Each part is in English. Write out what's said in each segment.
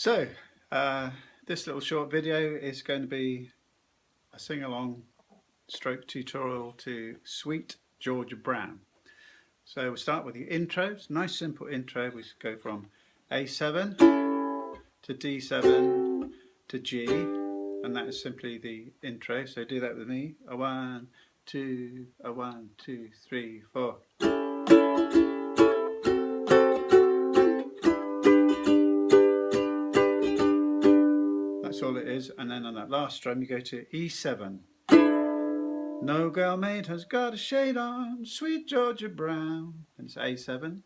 So, this little short video is going to be a sing-along stroke tutorial to Sweet Georgia Brown. So we'll start with the intro. It's a nice simple intro. We go from A7 to D7 to G, and that is simply the intro. So do that with me. A 1, 2, a 1, 2, 3, 4. That's all it is, and then on that last strum you go to E7. No girl maid has got a shade on, sweet Georgia Brown. And it's A7.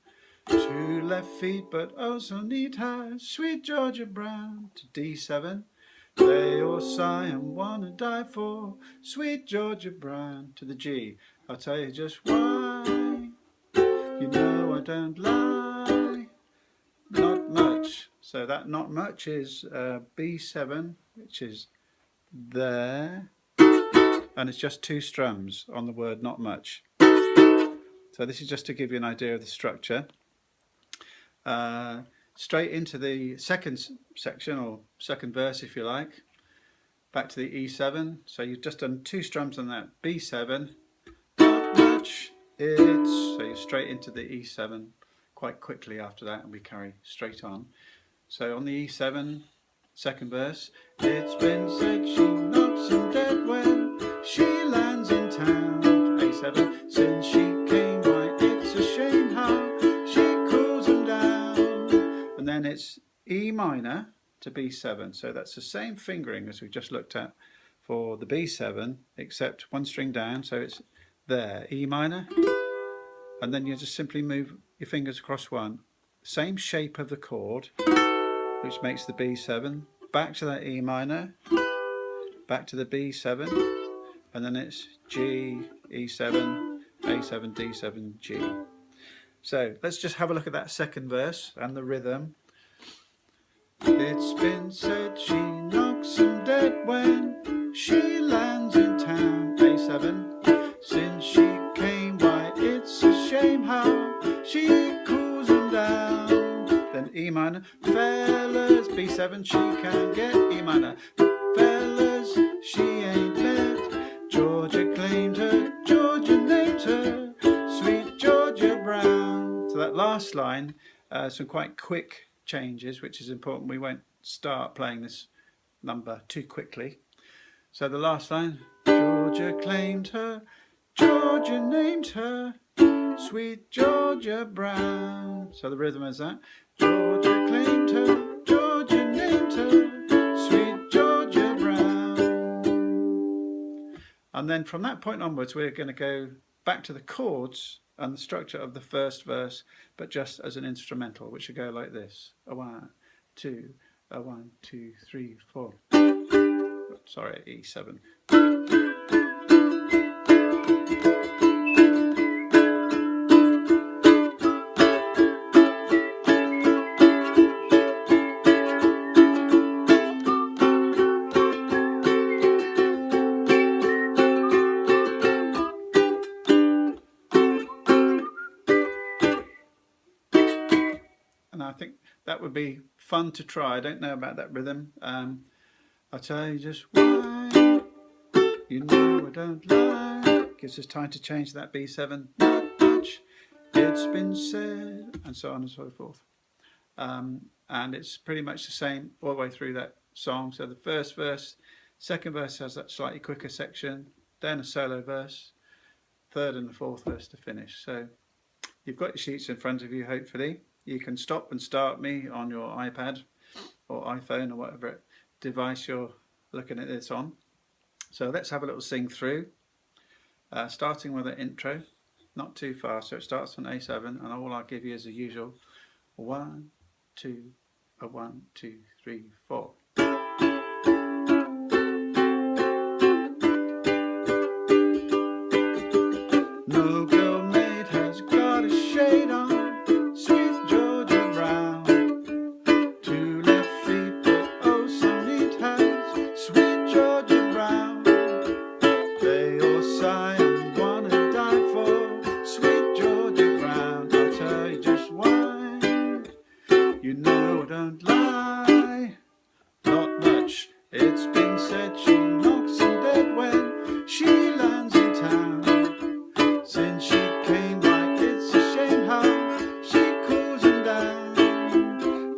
2 left feet but oh so neat her, sweet Georgia Brown. To D7. They all sigh and wanna die for, sweet Georgia Brown. To the G. I'll tell you just why. You know I don't lie. Not much. So that not much is B7, which is there, and it's just 2 strums on the word not much. So this is just to give you an idea of the structure. Straight into the second section, or second verse if you like, back to the E7. So you've just done 2 strums on that B7, not much, it's, so you're straight into the E7 quite quickly after that, and we carry straight on. So on the E7, second verse, it's been said she knocks him dead when she lands in town. A7, since she came, why it's a shame how she cools him down. And then it's E minor to B7, so that's the same fingering as we just looked at for the B7, except 1 string down, so it's there, E minor, and then you just simply move your fingers across one, same shape of the chord, which makes the B7, back to that E minor, back to the B7, and then it's G, E7, A7, D7, G. So let's just have a look at that second verse and the rhythm. It's been said she knocks him dead when she lands in town. A7, since she came, why it's a shame how she cools him down. Then E minor, fellas, B7 she can get, E minor, fellas, she ain't met, Georgia claimed her, Georgia named her, sweet Georgia Brown. So that last line, some quite quick changes, which is important. We won't start playing this number too quickly. So the last line, Georgia claimed her, Georgia named her, sweet Georgia Brown. So the rhythm is that. Georgia claimed her, Georgia named her, sweet Georgia Brown. And then from that point onwards, we're going to go back to the chords and the structure of the first verse, but just as an instrumental, which will go like this. A 1, 2, a 1, 2, 3, 4. Sorry, E7. And I think that would be fun to try. I don't know about that rhythm. I'll tell you just why. You know I don't lie. Gives us time to change that B7. Not much. It's been said, and so on and so forth. And it's pretty much the same all the way through that song. So the first verse, second verse has that slightly quicker section, then a solo verse, third and the fourth verse to finish. So you've got your sheets in front of you, hopefully. You can stop and start me on your iPad or iPhone or whatever device you're looking at this on. So let's have a little sing through, starting with an intro, not too fast. So it starts on A7, and all I'll give you is the usual 1, 2, a 1, 2, 3, 4. No girl maid has got a shade on, sweet Georgia Brown. 2 left feet, but oh so neat has, sweet Georgia Brown. They all sigh and wanna die for, sweet Georgia Brown. I'll tell you just why. You know I don't lie, not much. It's been said she knocks 'em dead when she lands in town. Since she came back, it's a shame how she cools 'em down.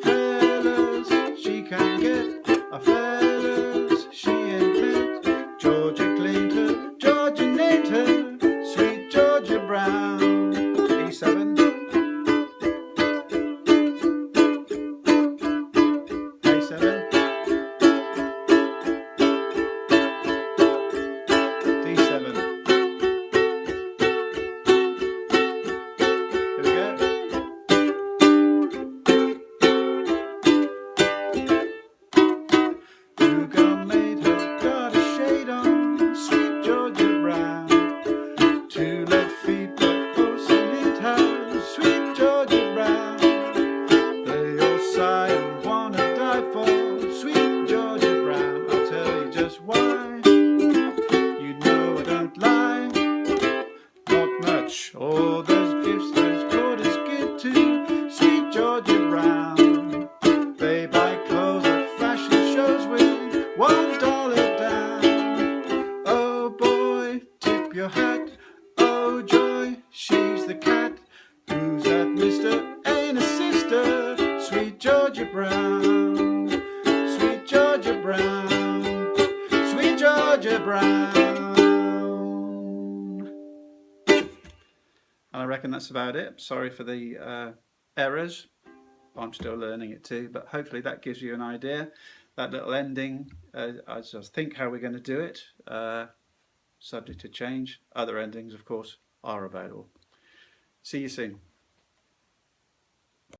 Fellas, she can get a fellas she ain't met. Georgia claimed her, Georgia named her, sweet Georgia Brown. E7, A7, D7. Here we go. Hugo made her, got a shade on, sweet Georgia Brown. Two left feet, but both in town, sweet Georgia Brown. They all sigh and wanna die for sweet Georgia Brown. I'll tell you just why. You know I don't lie, not much. All those gifts those quarters give to sweet Georgia Brown. They buy clothes at fashion shows with $1 down. Oh boy, tip your hat. Oh joy, she's the cat. Who's that mister? Ain't a sister. Sweet Georgia Brown. Sweet Georgia Brown. Sweet Georgia Brown. And I reckon that's about it. Sorry for the errors. I'm still learning it too, but hopefully that gives you an idea. That little ending, I just think how we're going to do it, subject to change. Other endings, of course, are available. See you soon.